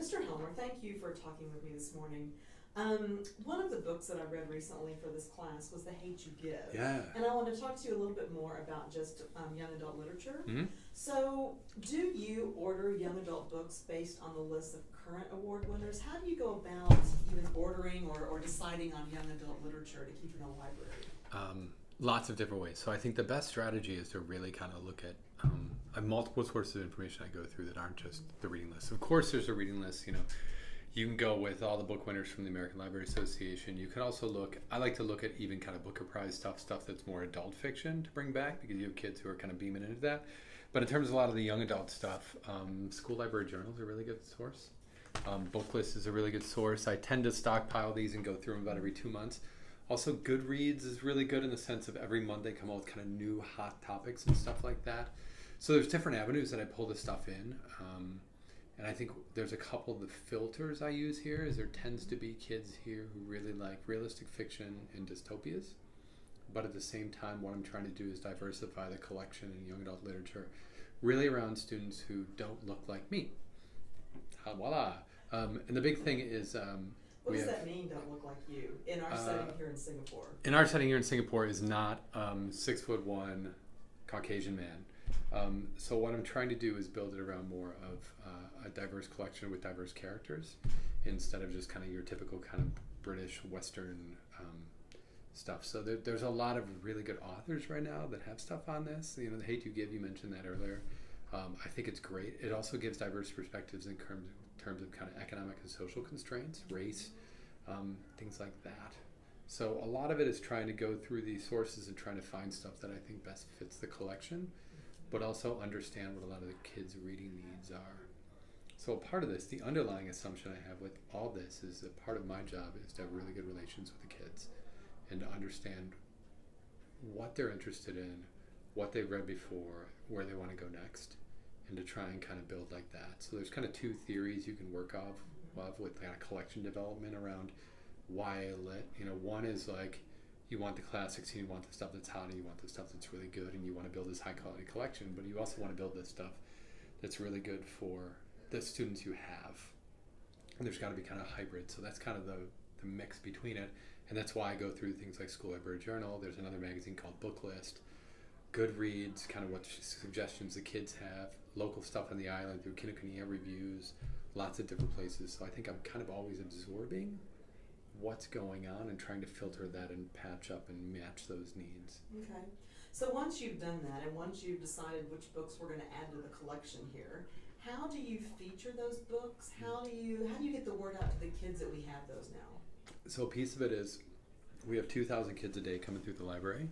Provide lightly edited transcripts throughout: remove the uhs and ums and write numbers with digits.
Mr. Helmer, thank you for talking with me this morning. One of the books that I read recently for this class was The Hate You Give. Yeah. And I want to talk to you a little bit more about just young adult literature. Mm-hmm. So, do you order young adult books based on the list of current award winners? How do you go about even ordering or deciding on young adult literature to keep in a library? Lots of different ways. So I think the best strategy is to really kind of look at multiple sources of information I go through that aren't just the reading list. Of course, there's a reading list. You can go with all the book winners from the American Library Association. You can also I like to look at even kind of Booker Prize stuff that's more adult fiction to bring back, because you have kids who are kind of beaming into that. But in terms of a lot of the young adult stuff, school library journals are a really good source. Booklist is a really good source. I tend to stockpile these and go through them about every 2 months. Also, Goodreads is really good in the sense of every month they come out with kind of new hot topics and stuff like that. So there's different avenues that I pull this stuff in. And I think there's a couple of the filters I use here is there tends to be kids here who really like realistic fiction and dystopias. But at the same time, what I'm trying to do is diversify the collection in young adult literature really around students who don't look like me. Voila. And the big thing is... what does that mean, don't look like you, in our setting here in Singapore? In our setting here in Singapore is not 6'1" Caucasian man. So what I'm trying to do is build it around more of a diverse collection with diverse characters instead of just kind of your typical kind of British Western stuff. So there's a lot of really good authors right now that have stuff on this. The Hate You Give, you mentioned that earlier. I think it's great. It also gives diverse perspectives in terms of kind of economic and social constraints, race, things like that. So a lot of it is trying to go through these sources and trying to find stuff that I think best fits the collection, but also understand what a lot of the kids' reading needs are. So a part of this, the underlying assumption I have with all this is that part of my job is to have really good relations with the kids and to understand what they're interested in, what they've read before, where they want to go next, and to try and kind of build like that. So there's kind of two theories you can work off of with kind of collection development around YA lit. One is like you want the classics, and you want the stuff that's hot, and you want the stuff that's really good, and you want to build this high quality collection, but you also want to build this stuff that's really good for the students you have. And there's got to be kind of hybrid. So that's kind of the mix between it. And that's why I go through things like School Library Journal. There's another magazine called Booklist, Goodreads, kind of what suggestions the kids have, local stuff on the island through Kinokuniya reviews, lots of different places. So I think I'm kind of always absorbing what's going on and trying to filter that and patch up and match those needs. Okay. So once you've done that and once you've decided which books we're going to add to the collection here, how do you feature those books? How do you get the word out to the kids that we have those now? So a piece of it is we have 2,000 kids a day coming through the library,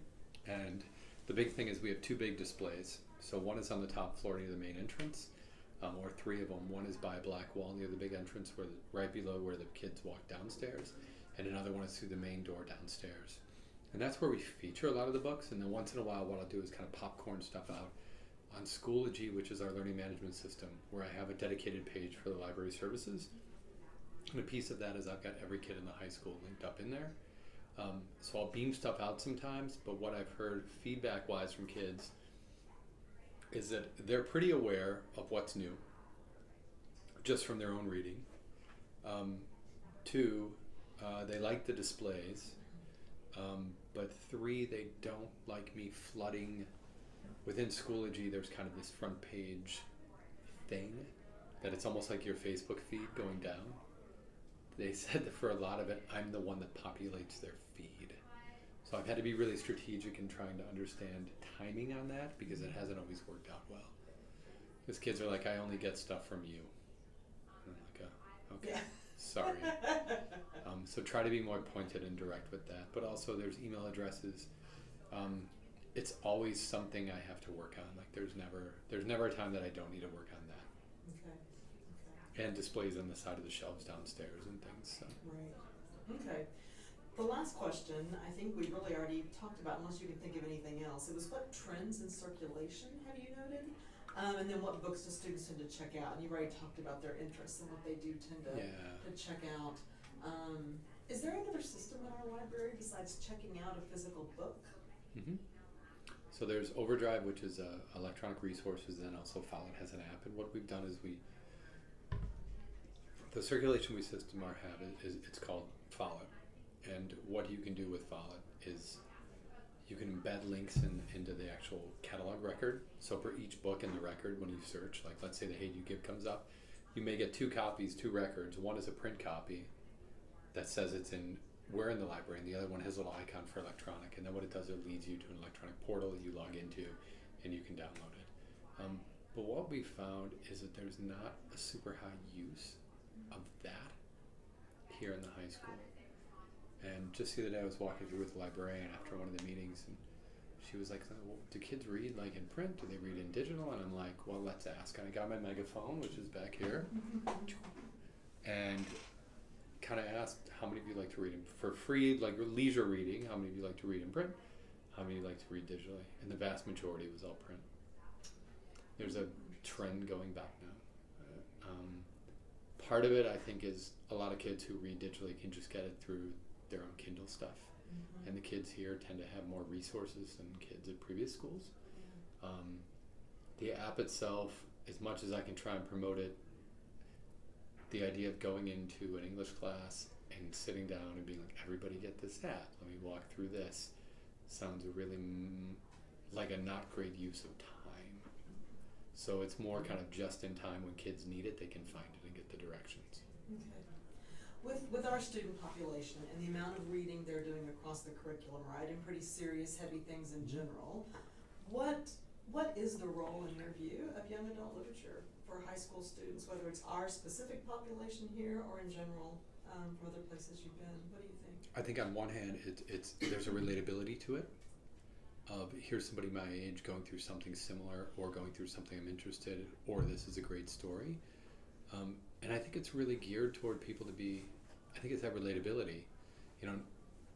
and the big thing is we have two big displays. So one is on the top floor near the main entrance, or three of them. One is by a black wall near the big entrance, right below where the kids walk downstairs, and another one is through the main door downstairs. And that's where we feature a lot of the books, and then once in a while what I'll do is kind of popcorn stuff out on Schoology, which is our learning management system, where I have a dedicated page for the library services. And a piece of that is I've got every kid in the high school linked up in there. So I'll beam stuff out sometimes, but what I've heard feedback-wise from kids is that they're pretty aware of what's new, just from their own reading. Two, they like the displays. But three, they don't like me flooding. Within Schoology, there's kind of this front page thing that it's almost like your Facebook feed going down. They said that for a lot of it, I'm the one that populates their feed. So I've had to be really strategic in trying to understand timing on that, because it hasn't always worked out well. Because kids are like, I only get stuff from you. And I'm like, okay, yeah. Sorry. So try to be more pointed and direct with that. But also there's email addresses. It's always something I have to work on. Like there's never a time that I don't need to work on that. Okay. And displays on the side of the shelves downstairs and things. So. Right. Okay. The last question, I think we really already talked about, unless you can think of anything else. It was what trends in circulation have you noted? And then what books do students tend to check out? And you've already talked about their interests and what they do tend to check out. Is there another system in our library besides checking out a physical book? Mm-hmm. So there's Overdrive, which is electronic resources, and also Follett has an app. And what we've done is The circulation we system have is it's called Follow. And what you can do with Follow is you can embed links into the actual catalog record. So for each book in the record, when you search, like let's say the Hate You Give comes up, you may get 2 copies, 2 records. One is a print copy that says we're in the library, and the other one has a little icon for electronic. And then what it does, it leads you to an electronic portal that you log into, and you can download it. But what we found is that there's not a super high use of that here in the high school. And just the other day I was walking through with the librarian after one of the meetings, and she was like, well, do kids read like in print? Do they read in digital? And I'm like, well, let's ask. And I got my megaphone, which is back here, and kind of asked, how many of you like to read for free, like leisure reading? How many of you like to read in print? How many of you like to read digitally? And the vast majority was all print. There's a trend going back now. Part of it, I think, is a lot of kids who read digitally can just get it through their own Kindle stuff. Mm-hmm. And the kids here tend to have more resources than kids at previous schools. The app itself, as much as I can try and promote it, the idea of going into an English class and sitting down and being like, everybody get this app, let me walk through this, sounds really like a not great use of time. So it's more kind of just in time when kids need it, they can find it and get the directions. Okay. With our student population and the amount of reading they're doing across the curriculum, right, and pretty serious, heavy things in general, what is the role, in your view, of young adult literature for high school students, whether it's our specific population here or in general from other places you've been? What do you think? I think on one hand, there's a relatability to it. Of here's somebody my age going through something similar, or going through something I'm interested in, or this is a great story. And I think it's really geared toward people to be, I think it's that relatability. You know,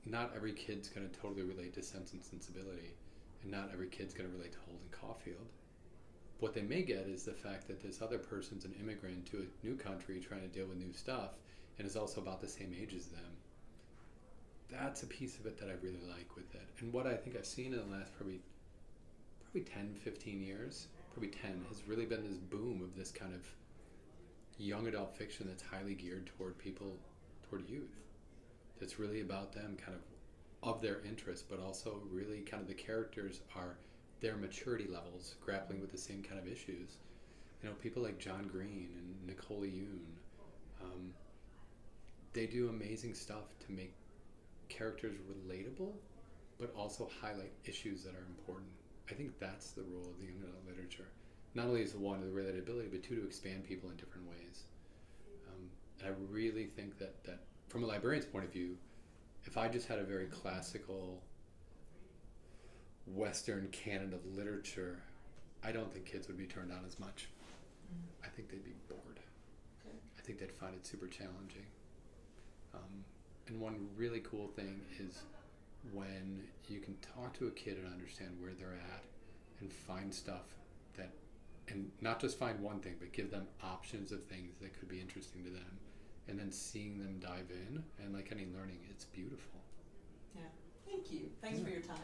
not every kid's going to totally relate to Sense and Sensibility, and not every kid's going to relate to Holden Caulfield. What they may get is the fact that this other person's an immigrant to a new country trying to deal with new stuff, and is also about the same age as them. That's a piece of it that I really like with it. And what I think I've seen in the last probably 10, 15 years, probably 10, has really been this boom of this kind of young adult fiction that's highly geared toward youth. That's really about them kind of their interest, but also really kind of the characters are their maturity levels, grappling with the same kind of issues. You know, people like John Green and Nicole Yoon, they do amazing stuff to make characters relatable, but also highlight issues that are important. I think that's the role of the young adult literature. Not only is it one, the relatability, but two, to expand people in different ways. And I really think that from a librarian's point of view, if I just had a very classical Western canon of literature, I don't think kids would be turned on as much. I think they'd be bored. Okay. I think they'd find it super challenging. And one really cool thing is when you can talk to a kid and understand where they're at and find stuff that, and not just find one thing, but give them options of things that could be interesting to them, and then seeing them dive in, and like any learning, it's beautiful. Yeah. Thank you. Thanks for your time.